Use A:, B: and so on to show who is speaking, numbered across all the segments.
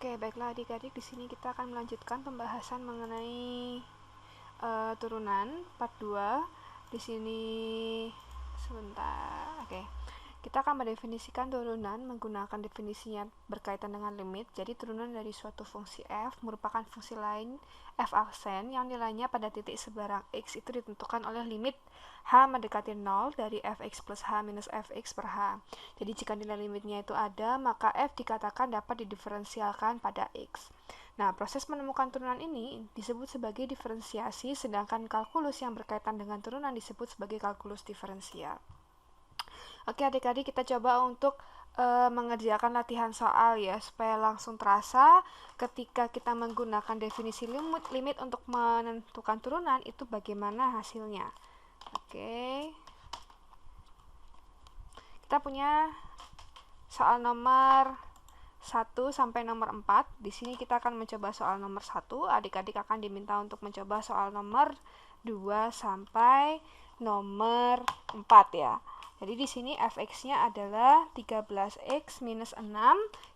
A: Oke, baiklah adik-adik, di sini kita akan melanjutkan pembahasan mengenai turunan part 2. Di sini sebentar. Oke. Kita akan mendefinisikan turunan menggunakan definisinya berkaitan dengan limit. Jadi turunan dari suatu fungsi f merupakan fungsi lain f aksen yang nilainya pada titik sebarang x itu ditentukan oleh limit h mendekati 0 dari fx plus h minus fx per h. Jadi jika nilai limitnya itu ada, maka f dikatakan dapat didiferensialkan pada x. Nah, proses menemukan turunan ini disebut sebagai diferensiasi, sedangkan kalkulus yang berkaitan dengan turunan disebut sebagai kalkulus diferensial. Oke adik-adik, kita coba untuk mengerjakan latihan soal ya, supaya langsung terasa ketika kita menggunakan definisi limit untuk menentukan turunan itu bagaimana hasilnya. Oke. Kita punya soal nomor 1 sampai nomor 4. Di sini kita akan mencoba soal nomor 1. Adik-adik akan diminta untuk mencoba soal nomor 2 sampai nomor 4 ya. Jadi di sini fx-nya adalah 13x minus 6.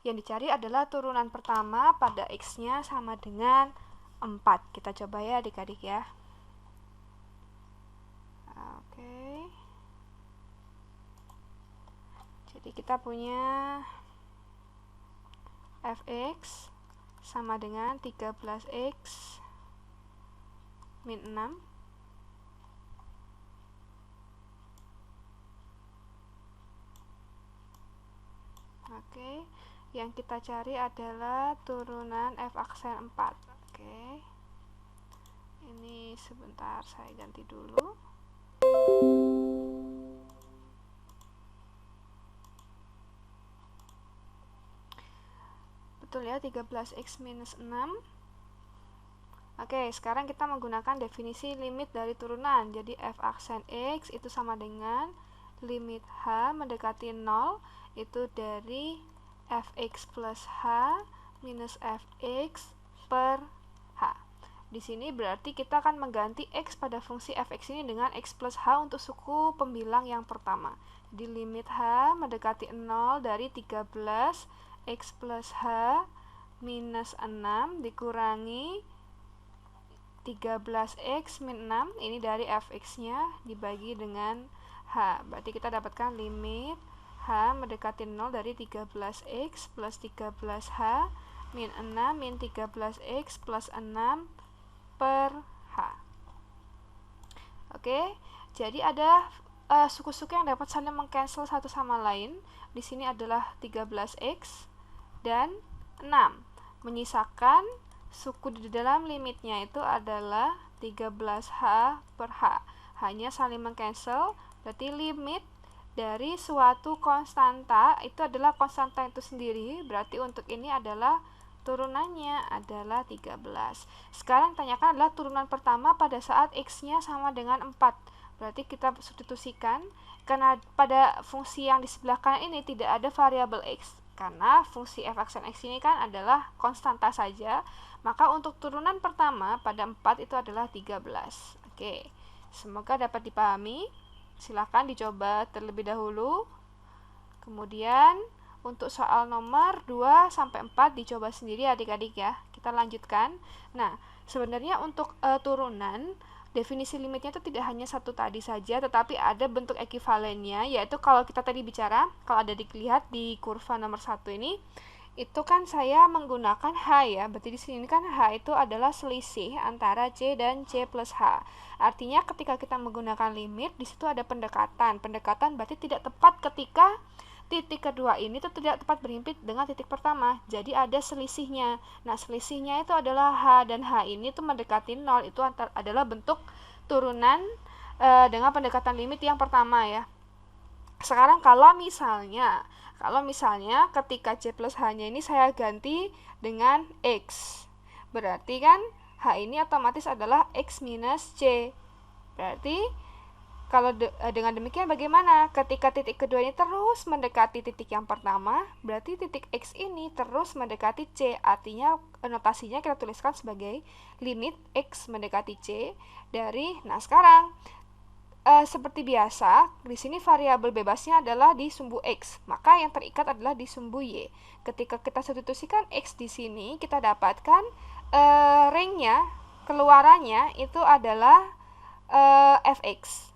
A: Yang dicari adalah turunan pertama pada x-nya sama dengan 4. Kita coba ya adik-adik ya. Oke. Jadi kita punya fx sama dengan 13x min 6. Oke, yang kita cari adalah turunan f aksen 4. Oke. Ini sebentar saya ganti dulu. Betul ya, 13x minus 6. Oke, sekarang kita menggunakan definisi limit dari turunan. Jadi f aksen x itu sama dengan limit h mendekati 0 itu dari fx plus h minus fx per h. Di sini berarti kita akan mengganti x pada fungsi fx ini dengan x plus h untuk suku pembilang yang pertama. Jadi limit h mendekati 0 dari 13 x plus h minus 6 dikurangi 13x min 6, ini dari fx-nya dibagi dengan h. Berarti kita dapatkan limit h mendekati 0 dari 13x plus 13h min 6 min 13x plus 6 per h. Oke, jadi ada suku-suku yang dapat saling mengcancel satu sama lain. Di sini adalah 13x dan 6. Menyisakan suku di dalam limitnya itu adalah 13h per h. Hanya saling mengcancel, berarti limit dari suatu konstanta itu adalah konstanta itu sendiri, berarti untuk ini adalah turunannya adalah 13. Sekarang tanyakan adalah turunan pertama pada saat x-nya sama dengan 4. Berarti kita substitusikan, karena pada fungsi yang di sebelah kanan ini tidak ada variabel x, karena fungsi f aksen x ini kan adalah konstanta saja, maka untuk turunan pertama pada 4 itu adalah 13. Oke, semoga dapat dipahami. Silakan dicoba terlebih dahulu. Kemudian untuk soal nomor 2 sampai 4 dicoba sendiri adik-adik ya. Kita lanjutkan. Nah, sebenarnya untuk turunan definisi limitnya itu tidak hanya satu tadi saja, tetapi ada bentuk ekivalennya, yaitu kalau kita tadi bicara, kalau ada dilihat di kurva nomor 1 ini, itu kan saya menggunakan h ya, berarti di sini kan h itu adalah selisih antara c dan c plus h. Artinya ketika kita menggunakan limit, di situ ada pendekatan. Pendekatan berarti tidak tepat ketika titik kedua ini itu tidak tepat berhimpit dengan titik pertama. Jadi ada selisihnya. Nah, selisihnya itu adalah h, dan h ini tuh mendekati 0, itu adalah bentuk turunan dengan pendekatan limit yang pertama ya. Sekarang kalau misalnya ketika c plus h-nya ini saya ganti dengan x, berarti kan h ini otomatis adalah x minus c. Berarti kalau dengan demikian bagaimana? Ketika titik kedua ini terus mendekati titik yang pertama, berarti titik x ini terus mendekati c. Artinya notasinya kita tuliskan sebagai limit x mendekati c dari, nah sekarang seperti biasa, di sini variabel bebasnya adalah di sumbu X, maka yang terikat adalah di sumbu Y. Ketika kita substitusikan X di sini, kita dapatkan ringnya, keluarannya itu adalah fx.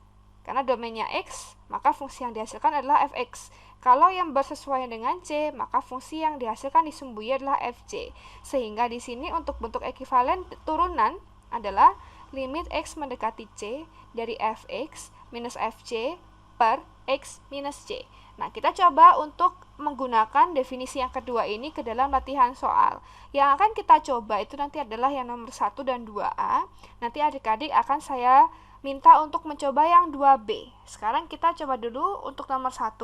A: Karena domainnya X, maka fungsi yang dihasilkan adalah fx. Kalau yang bersesuaian dengan C, maka fungsi yang dihasilkan di sumbu Y adalah fc. Sehingga di sini untuk bentuk ekivalen turunan adalah limit X mendekati C dari fx minus fc per X minus C. Nah, kita coba untuk menggunakan definisi yang kedua ini ke dalam latihan soal. Yang akan kita coba itu nanti adalah yang nomor 1 dan 2A. Nanti adik-adik akan saya minta untuk mencoba yang 2B. Sekarang kita coba dulu untuk nomor 1.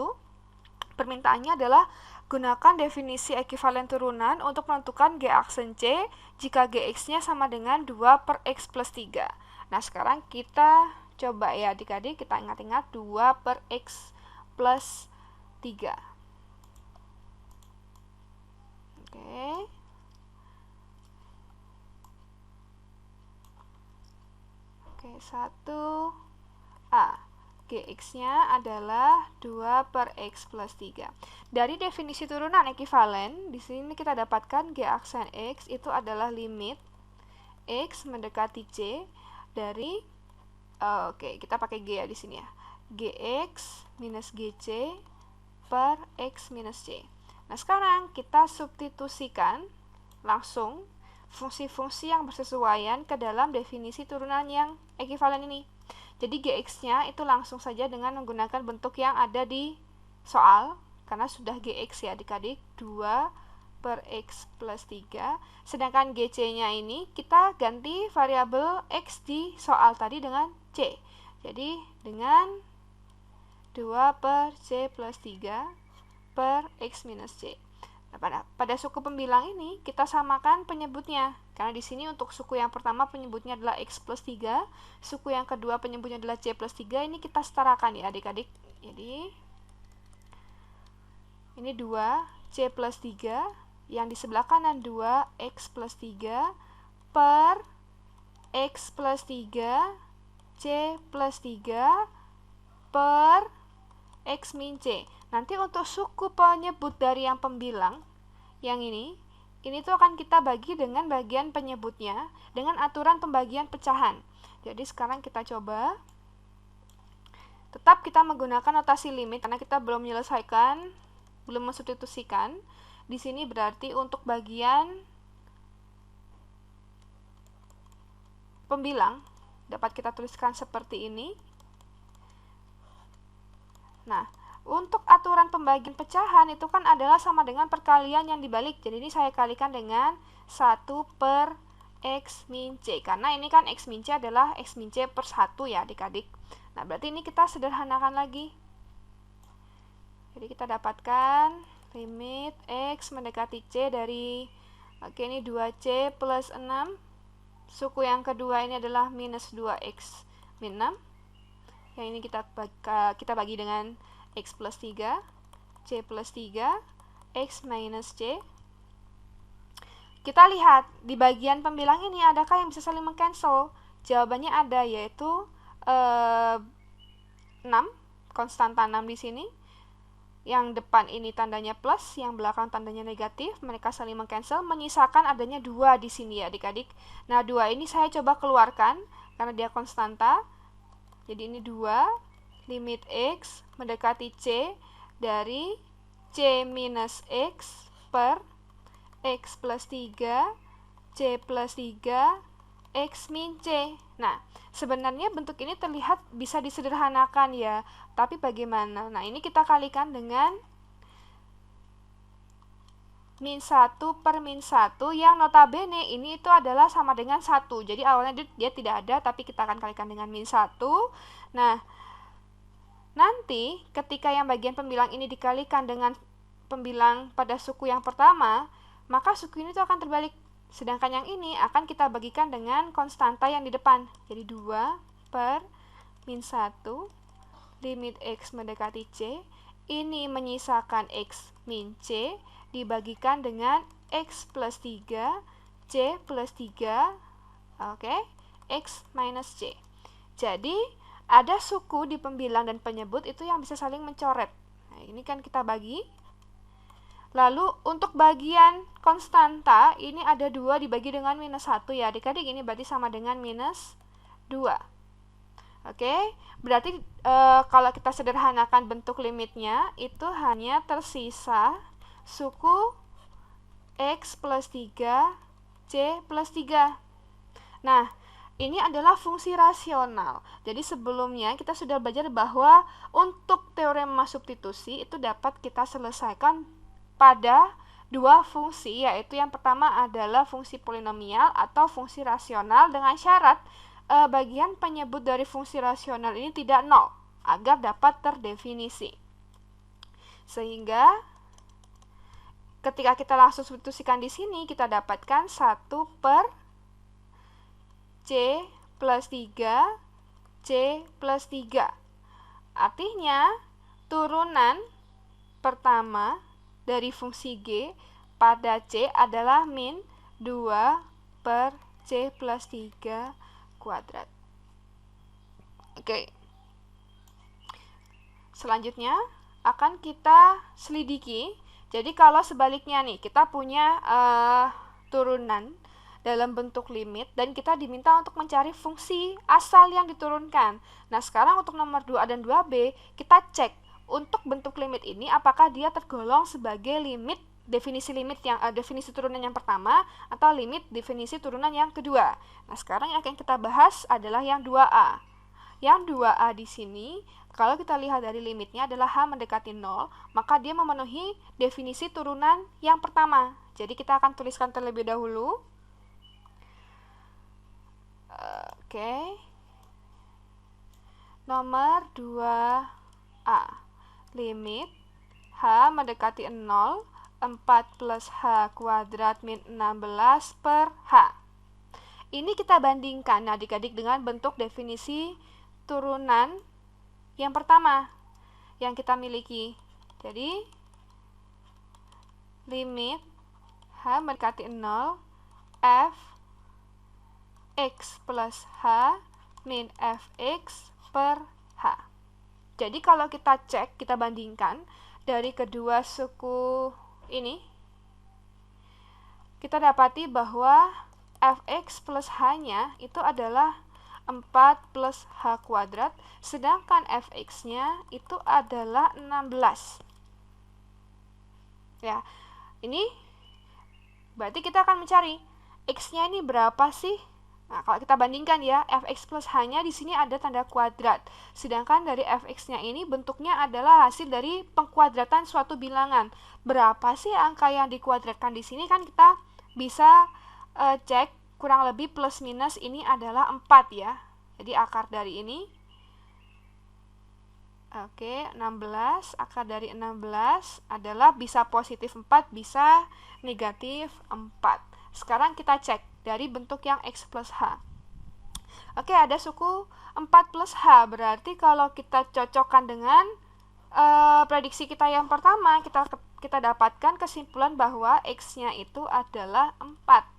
A: Permintaannya adalah gunakan definisi ekivalen turunan untuk menentukan G aksen C jika Gx-nya sama dengan 2 per X plus 3. Nah, sekarang kita coba ya adik-adik, kita ingat-ingat 2 per X plus 3. Oke. Oke, 1A. Gx-nya adalah 2 per X plus 3. Dari definisi turunan ekivalen, di sini kita dapatkan G aksen X itu adalah limit X mendekati C dari kita pakai G ya di sini ya. Gx minus Gc per X minus C. Nah, sekarang kita substitusikan langsung fungsi-fungsi yang bersesuaian ke dalam definisi turunan yang ekivalen ini. Jadi Gx-nya itu langsung saja dengan menggunakan bentuk yang ada di soal, karena sudah Gx ya adik-adik, 2 per X plus 3. Sedangkan Gc-nya ini kita ganti variabel X di soal tadi dengan C. Jadi dengan 2 per C plus 3 per X minus C. Nah, pada suku pembilang ini kita samakan penyebutnya. Karena di sini untuk suku yang pertama penyebutnya adalah X plus 3, suku yang kedua penyebutnya adalah C plus 3, ini kita setarakan ya adik-adik. Jadi ini 2 C plus 3, yang di sebelah kanan 2 X plus 3 per X plus 3 C plus 3 per X min C. Nanti untuk suku penyebut dari yang pembilang, yang ini tuh akan kita bagi dengan bagian penyebutnya dengan aturan pembagian pecahan. Jadi sekarang kita coba. Tetap kita menggunakan notasi limit karena kita belum menyelesaikan, belum mensubstitusikan. Di sini berarti untuk bagian pembilang dapat kita tuliskan seperti ini. Nah, untuk aturan pembagian pecahan itu kan adalah sama dengan perkalian yang dibalik. Jadi ini saya kalikan dengan 1 per X min C. Karena ini kan X min C adalah X min C per 1 ya adik-adik. Nah, berarti ini kita sederhanakan lagi. Jadi kita dapatkan limit X mendekati C dari, ini 2C plus 6. Suku yang kedua ini adalah minus 2X min 6. Yang ini kita bagi dengan X plus 3, C plus 3, X minus C. Kita lihat, di bagian pembilang ini adakah yang bisa saling meng-cancel? Jawabannya ada, yaitu 6, konstanta 6 di sini. Yang depan ini tandanya plus, yang belakang tandanya negatif, mereka saling meng-cancel, menyisakan adanya 2 di sini ya adik-adik. Nah, 2 ini saya coba keluarkan, karena dia konstanta. Jadi ini 2, limit X mendekati C dari C minus X per X plus 3, C plus 3, X min C. Nah, sebenarnya bentuk ini terlihat bisa disederhanakan ya, tapi bagaimana? Nah, ini kita kalikan dengan min 1 per min 1 yang notabene ini itu adalah sama dengan 1. Jadi awalnya dia tidak ada, tapi kita akan kalikan dengan min 1. Nah, nanti ketika yang bagian pembilang ini dikalikan dengan pembilang pada suku yang pertama, maka suku ini tuh akan terbalik. Sedangkan yang ini akan kita bagikan dengan konstanta yang di depan. Jadi 2 per min 1 limit X mendekati C. Ini menyisakan X min C dibagikan dengan X plus 3, C plus 3, X minus C. Jadi ada suku di pembilang dan penyebut itu yang bisa saling mencoret. Nah, ini kan kita bagi. Lalu untuk bagian konstanta, ini ada 2 dibagi dengan minus 1 ya adik-adik, ini berarti sama dengan minus 2. Oke, berarti kalau kita sederhanakan bentuk limitnya, itu hanya tersisa suku X plus 3, C plus 3. Nah, ini adalah fungsi rasional. Jadi sebelumnya kita sudah belajar bahwa untuk teorema substitusi itu dapat kita selesaikan pada 2 fungsi, yaitu yang pertama adalah fungsi polinomial atau fungsi rasional dengan syarat bagian penyebut dari fungsi rasional ini tidak nol agar dapat terdefinisi. Sehingga ketika kita langsung substitusikan di sini, kita dapatkan 1 per C plus 3, C plus 3. Artinya, turunan pertama dari fungsi G pada C adalah min 2 per C plus 3 kuadrat. Oke. Selanjutnya, akan kita selidiki. Jadi kalau sebaliknya nih, kita punya turunan dalam bentuk limit dan kita diminta untuk mencari fungsi asal yang diturunkan. Nah, sekarang untuk nomor 2 dan 2B, kita cek untuk bentuk limit ini apakah dia tergolong sebagai limit definisi turunan yang pertama atau limit definisi turunan yang kedua. Nah, sekarang yang akan kita bahas adalah yang 2A. Yang 2A di sini, kalau kita lihat dari limitnya adalah H mendekati 0, maka dia memenuhi definisi turunan yang pertama. Jadi kita akan tuliskan terlebih dahulu. Oke. Nomor 2A. Limit H mendekati 0, 4 plus H kuadrat min 16 per H. Ini kita bandingkan adik-adik dengan bentuk definisi turunan yang pertama yang kita miliki. Jadi, limit H mendekati 0, F X plus H min Fx per H. Jadi kalau kita cek, kita bandingkan dari kedua suku ini, kita dapati bahwa Fx plus H-nya itu adalah 4 plus H kuadrat, sedangkan Fx-nya itu adalah 16. Ya, ini berarti kita akan mencari X-nya ini berapa sih? Nah, kalau kita bandingkan ya, Fx plus H-nya di sini ada tanda kuadrat. Sedangkan dari Fx-nya ini bentuknya adalah hasil dari pengkuadratan suatu bilangan. Berapa sih angka yang dikuadratkan di sini? Kan kita bisa cek kurang lebih plus minus ini adalah 4 ya. Jadi akar dari ini. Oke, 16. Akar dari 16 adalah bisa positif 4, bisa negatif 4. Sekarang kita cek dari bentuk yang X plus H. Oke, ada suku 4 plus H. Berarti kalau kita cocokkan dengan prediksi kita yang pertama, kita dapatkan kesimpulan bahwa X-nya itu adalah 4.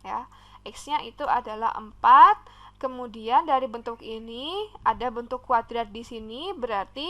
A: Ya, X-nya itu adalah 4. Kemudian dari bentuk ini ada bentuk kuadrat di sini, berarti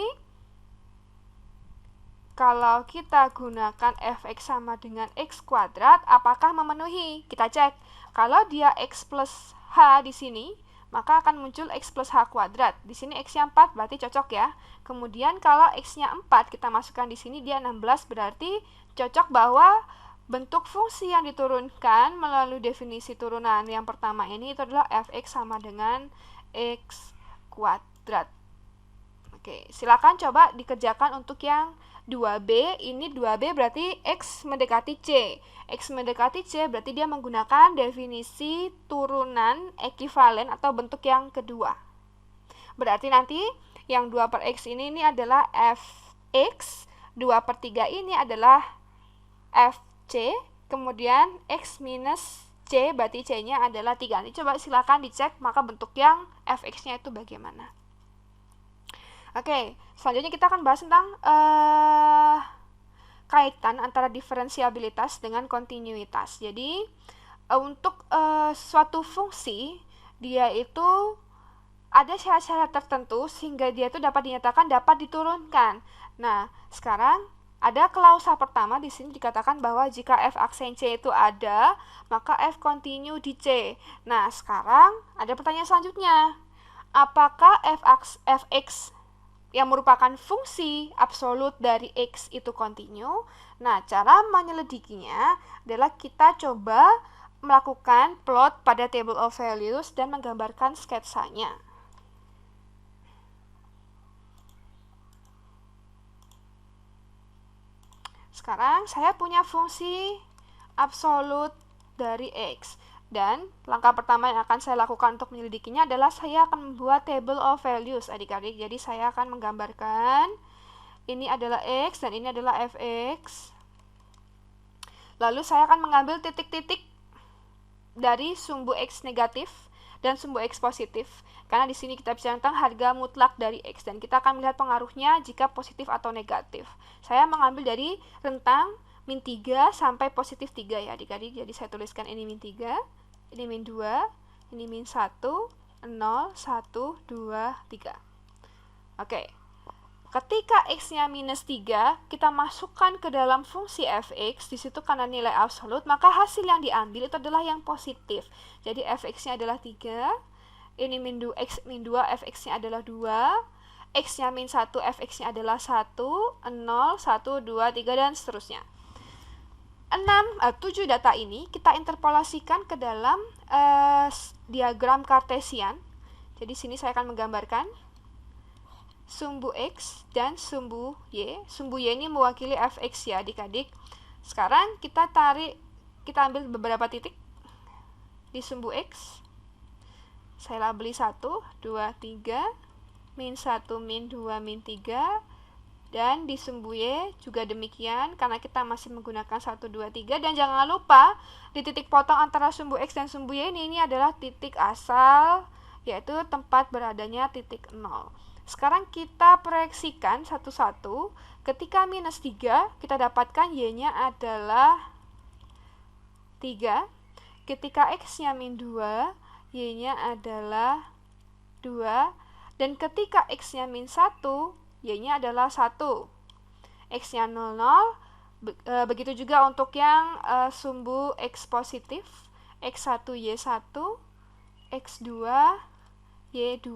A: kalau kita gunakan Fx sama dengan X kuadrat, apakah memenuhi? Kita cek. Kalau dia X plus H di sini, maka akan muncul X plus H kuadrat. Di sini X-nya 4, berarti cocok ya. Kemudian kalau X-nya 4, kita masukkan di sini, dia 16, berarti cocok bahwa bentuk fungsi yang diturunkan melalui definisi turunan yang pertama ini itu adalah Fx sama dengan X kuadrat. Oke, silakan coba dikerjakan untuk yang 2B. Ini 2B berarti X mendekati C. X mendekati C berarti dia menggunakan definisi turunan ekuivalen atau bentuk yang kedua. Berarti nanti yang 2 per X ini adalah Fx, 2 per 3 ini adalah Fc, kemudian X minus C berarti C-nya adalah 3. Nanti coba silakan dicek maka bentuk yang Fx-nya itu bagaimana. Oke, selanjutnya kita akan bahas tentang kaitan antara diferensiabilitas dengan kontinuitas. Jadi, untuk suatu fungsi, dia itu ada syarat-syarat tertentu sehingga dia itu dapat dinyatakan dapat diturunkan. Nah, sekarang ada klausa pertama di sini dikatakan bahwa jika f aksen C itu ada, maka f continue di C. Nah, sekarang ada pertanyaan selanjutnya. Apakah fx yang merupakan fungsi absolut dari x itu continue? Nah, cara menyelidikinya adalah kita coba melakukan plot pada table of values dan menggambarkan sketsanya. Sekarang saya punya fungsi absolut dari x. Dan langkah pertama yang akan saya lakukan untuk menyelidikinya adalah saya akan membuat table of values, adik-adik. Jadi saya akan menggambarkan ini adalah x dan ini adalah fx. Lalu saya akan mengambil titik-titik dari sumbu x negatif dan sumbu x positif. Karena di sini kita bicara tentang harga mutlak dari x dan kita akan melihat pengaruhnya jika positif atau negatif. Saya mengambil dari rentang min 3 sampai positif 3 ya adik-adik. Jadi saya tuliskan ini min 3, ini min 2, ini min 1, 0, 1, 2, 3. Oke. Ketika x-nya minus 3, kita masukkan ke dalam fungsi fx, di situ karena nilai absolut, maka hasil yang diambil itu adalah yang positif. Jadi fx-nya adalah 3, ini min 2, x min 2, fx-nya adalah 2, x-nya min 1, fx-nya adalah 1, 0, 1, 2, 3, dan seterusnya. 7 data ini kita interpolasikan ke dalam diagram kartesian. Jadi sini saya akan menggambarkan sumbu x dan sumbu y. Sumbu y ini mewakili fx ya adik-adik. Sekarang kita ambil beberapa titik di sumbu x. Saya labeli 1, 2, 3, min 1, min 2, min 3. Dan di sumbu y juga demikian karena kita masih menggunakan 1, 2, 3. Dan jangan lupa di titik potong antara sumbu x dan sumbu y ini adalah titik asal, yaitu tempat beradanya titik 0. Sekarang kita proyeksikan satu-satu. Ketika minus 3, kita dapatkan y-nya adalah 3. Ketika x-nya min 2, y-nya adalah 2. Dan ketika x-nya min 1, y-nya adalah 1. X-nya 0, 0. Begitu juga untuk yang sumbu x positif. X1, y1, x2, y2,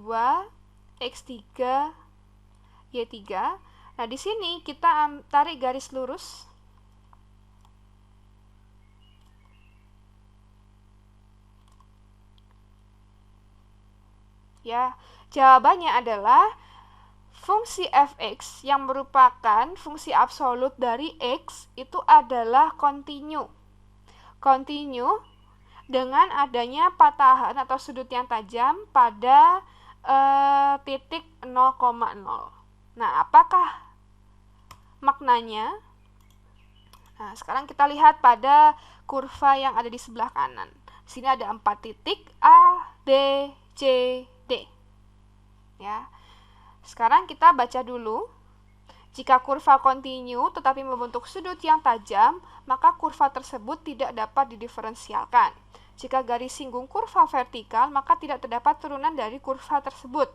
A: x3, y3. Nah, di sini kita tarik garis lurus. Ya, jawabannya adalah fungsi fx yang merupakan fungsi absolut dari x itu adalah continue. Continue dengan adanya patahan atau sudut yang tajam pada titik 0,0. Nah, apakah maknanya? Nah, sekarang kita lihat pada kurva yang ada di sebelah kanan. Di sini ada 4 titik A, B, C, D. Ya. Sekarang kita baca dulu. Jika kurva continue tetapi membentuk sudut yang tajam, maka kurva tersebut tidak dapat didiferensialkan. Jika garis singgung kurva vertikal, maka tidak terdapat turunan dari kurva tersebut.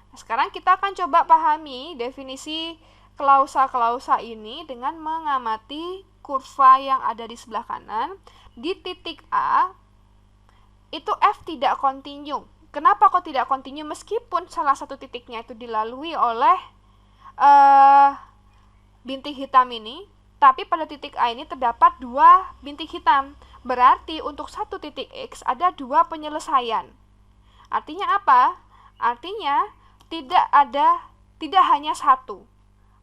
A: Nah, sekarang kita akan coba pahami definisi klausa-klausa ini dengan mengamati kurva yang ada di sebelah kanan. Di titik A, itu f tidak continue. Kenapa kok tidak continue? Meskipun salah satu titiknya itu dilalui oleh bintik hitam ini, tapi pada titik A ini terdapat 2 bintik hitam. Berarti untuk satu titik X ada 2 penyelesaian. Artinya apa? Artinya tidak hanya satu.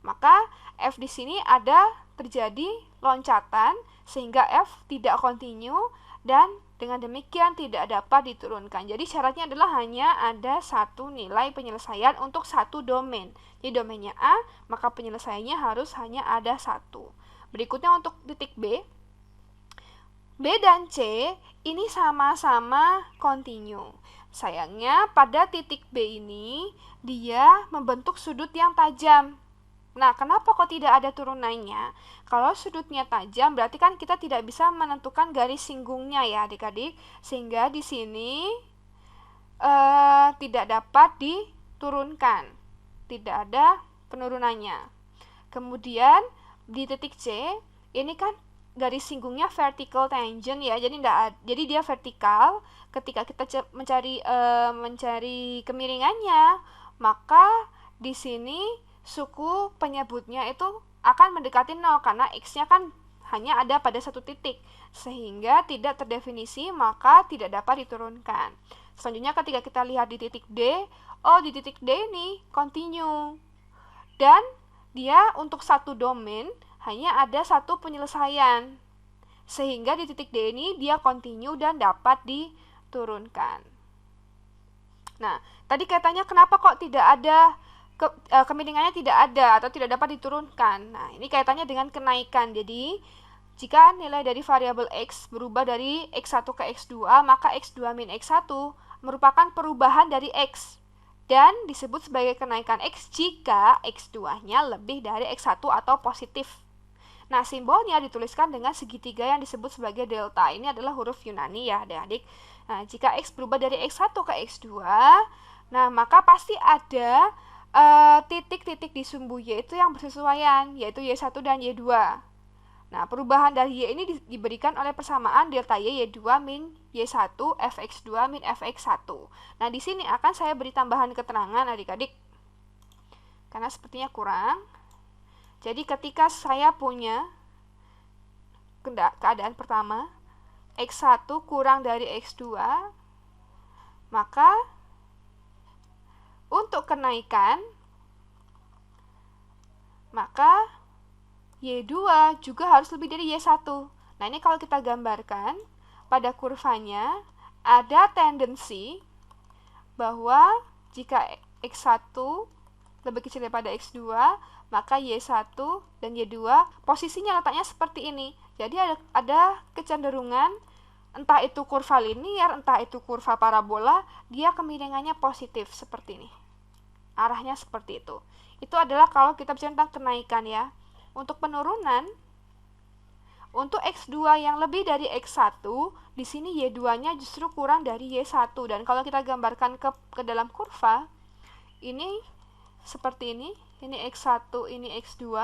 A: Maka F di sini ada terjadi loncatan sehingga F tidak continue dan dengan demikian tidak dapat diturunkan. Jadi syaratnya adalah hanya ada satu nilai penyelesaian untuk satu domain. Jadi domainnya A, maka penyelesaiannya harus hanya ada satu. Berikutnya untuk titik B. B dan C ini sama-sama continue. Sayangnya pada titik B ini dia membentuk sudut yang tajam. Nah, kenapa kok tidak ada turunannya? Kalau sudutnya tajam berarti kan kita tidak bisa menentukan garis singgungnya ya adik-adik. Sehingga di sini tidak dapat diturunkan, tidak ada penurunannya. Kemudian di titik C ini kan garis singgungnya vertical tangent ya, jadi dia vertikal. Ketika kita mencari kemiringannya, maka di sini suku penyebutnya itu akan mendekati 0 karena x-nya kan hanya ada pada satu titik, sehingga tidak terdefinisi, maka tidak dapat diturunkan. Selanjutnya ketika kita lihat di titik D, di titik D ini continue, dan dia untuk satu domain hanya ada satu penyelesaian, sehingga di titik D ini dia continue dan dapat diturunkan. Nah, tadi katanya kenapa kok tidak ada kemiringannya tidak ada atau tidak dapat diturunkan. Nah, ini kaitannya dengan kenaikan. Jadi, jika nilai dari variabel x berubah dari x1 ke x2, maka x2 min x1 merupakan perubahan dari x dan disebut sebagai kenaikan x jika x2-nya lebih dari x1 atau positif. Nah, simbolnya dituliskan dengan segitiga yang disebut sebagai delta. Ini adalah huruf Yunani ya, adik-adik. Nah, jika x berubah dari x1 ke x2, nah maka pasti ada titik-titik di sumbu y itu yang bersesuaian, yaitu y1 dan y2. Nah, perubahan dari y ini diberikan oleh persamaan delta y2 min y1 fx2 min fx1. Nah, di sini akan saya beri tambahan keterangan adik-adik, karena sepertinya kurang. Jadi ketika saya punya keadaan pertama, x1 kurang dari x2, maka untuk kenaikan, maka y2 juga harus lebih dari y1. Nah, ini kalau kita gambarkan, pada kurvanya ada tendensi bahwa jika x1 lebih kecil daripada x2, maka y1 dan y2 posisinya letaknya seperti ini. Jadi ada kecenderungan, entah itu kurva linier, entah itu kurva parabola, dia kemiringannya positif seperti ini. Arahnya seperti itu. Itu adalah kalau kita bicara tentang kenaikan ya. Untuk penurunan, untuk x2 yang lebih dari x1, di sini y2-nya justru kurang dari y1. Dan kalau kita gambarkan ke dalam kurva, ini seperti ini x1, ini x2.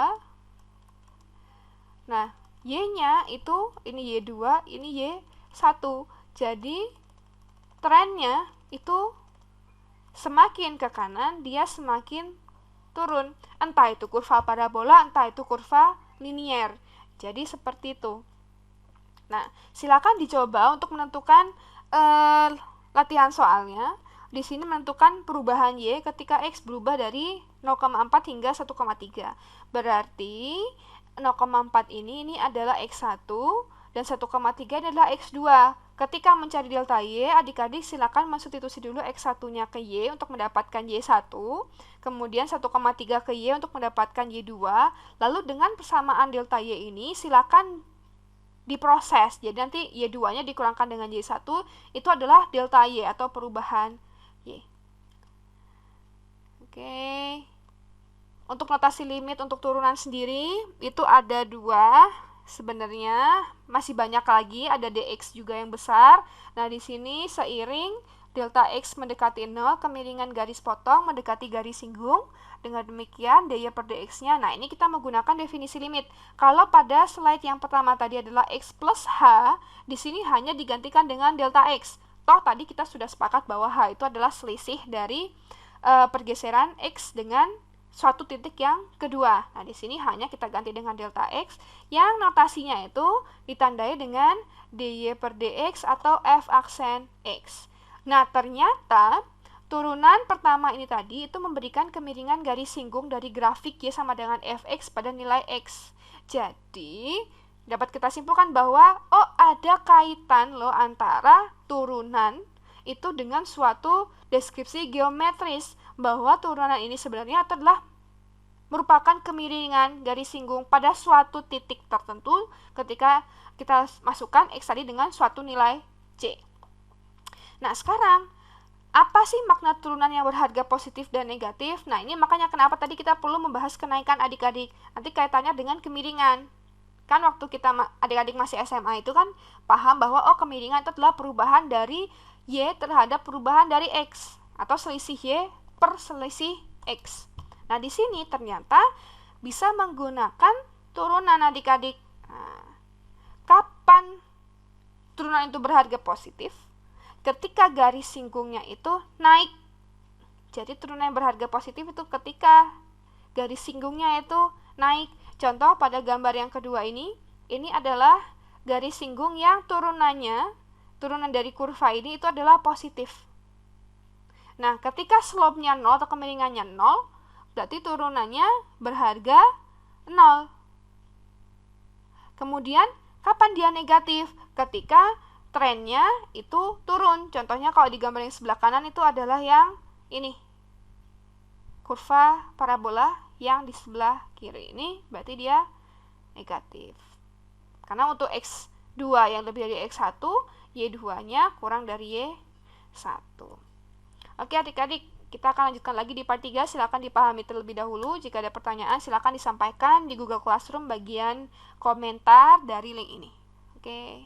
A: Nah, y-nya itu ini y2, ini y1. Jadi trennya itu semakin ke kanan, dia semakin turun. Entah itu kurva parabola, entah itu kurva linier. Jadi seperti itu. Nah, silakan dicoba untuk menentukan latihan soalnya. Di sini menentukan perubahan y ketika x berubah dari 0,4 hingga 1,3. Berarti 0,4 ini adalah x1 dan 1,3 adalah x2. Ketika mencari delta y, adik-adik silakan mensubstitusi dulu x1-nya ke y untuk mendapatkan y1, kemudian 1,3 ke y untuk mendapatkan y2, lalu dengan persamaan delta y ini silakan diproses. Jadi nanti y2-nya dikurangkan dengan y1, itu adalah delta y atau perubahan y. Oke. Untuk notasi limit untuk turunan sendiri itu ada 2. Sebenarnya masih banyak lagi, ada dx juga yang besar. Nah, di sini seiring delta x mendekati 0, kemiringan garis potong mendekati garis singgung. Dengan demikian, dy per dx-nya. Nah, ini kita menggunakan definisi limit. Kalau pada slide yang pertama tadi adalah x plus h, di sini hanya digantikan dengan delta x. Toh tadi kita sudah sepakat bahwa h itu adalah selisih dari pergeseran x dengan suatu titik yang kedua. Nah, di sini hanya kita ganti dengan delta x yang notasinya itu ditandai dengan dy per dx atau f aksen x. Nah, ternyata turunan pertama ini tadi itu memberikan kemiringan garis singgung dari grafik y sama dengan fx pada nilai x. Jadi, dapat kita simpulkan bahwa ada kaitan loh antara turunan itu dengan suatu deskripsi geometris, bahwa turunan ini sebenarnya adalah merupakan kemiringan garis singgung pada suatu titik tertentu ketika kita masukkan x tadi dengan suatu nilai c. Nah, sekarang apa sih makna turunan yang berharga positif dan negatif? Nah, ini makanya kenapa tadi kita perlu membahas kenaikan adik-adik. Nanti kaitannya dengan kemiringan. Kan waktu kita adik-adik masih SMA itu kan paham bahwa kemiringan itu adalah perubahan dari Y terhadap perubahan dari X, atau selisih Y per selisih X. Nah, di sini ternyata bisa menggunakan turunan adik-adik. Nah, kapan turunan itu berharga positif? Ketika garis singgungnya itu naik. Jadi turunan yang berharga positif itu ketika garis singgungnya itu naik. Contoh pada gambar yang kedua ini adalah garis singgung yang turunan dari kurva ini itu adalah positif. Nah, ketika slope-nya 0 atau kemiringannya 0, berarti turunannya berharga 0. Kemudian, kapan dia negatif? Ketika trennya itu turun. Contohnya kalau di gambar yang sebelah kanan itu adalah yang ini. Kurva parabola yang di sebelah kiri ini berarti dia negatif. Karena untuk X2 yang lebih dari X1, Y2-nya kurang dari Y1. Oke adik-adik, kita akan lanjutkan lagi di part 3. Silakan dipahami terlebih dahulu. Jika ada pertanyaan, silakan disampaikan di Google Classroom bagian komentar dari link ini. Oke.